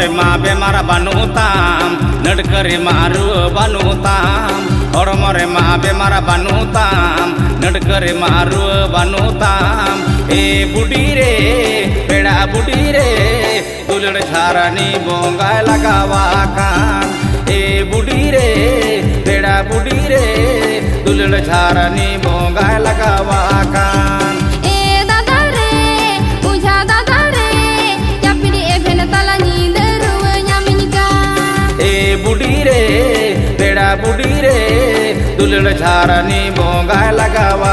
रे मा बेमार बानुताम नडकरे मारू बानुताम हड़मो रे मा बेमार बानुताम नडकरे मारू बानुताम ए बुढ़ी रे पेड़ा बुढ़ी रे दुलड़ झारानी बोंगा लगावा कान ए बुढ़ी रे पेड़ा बुढ़ी रे दुलड़ झारानी बोंगा लगावा कान बुढ़ी रे पेड़ा बुढ़ी रे दुलड़ झारानी बोंगा लगावा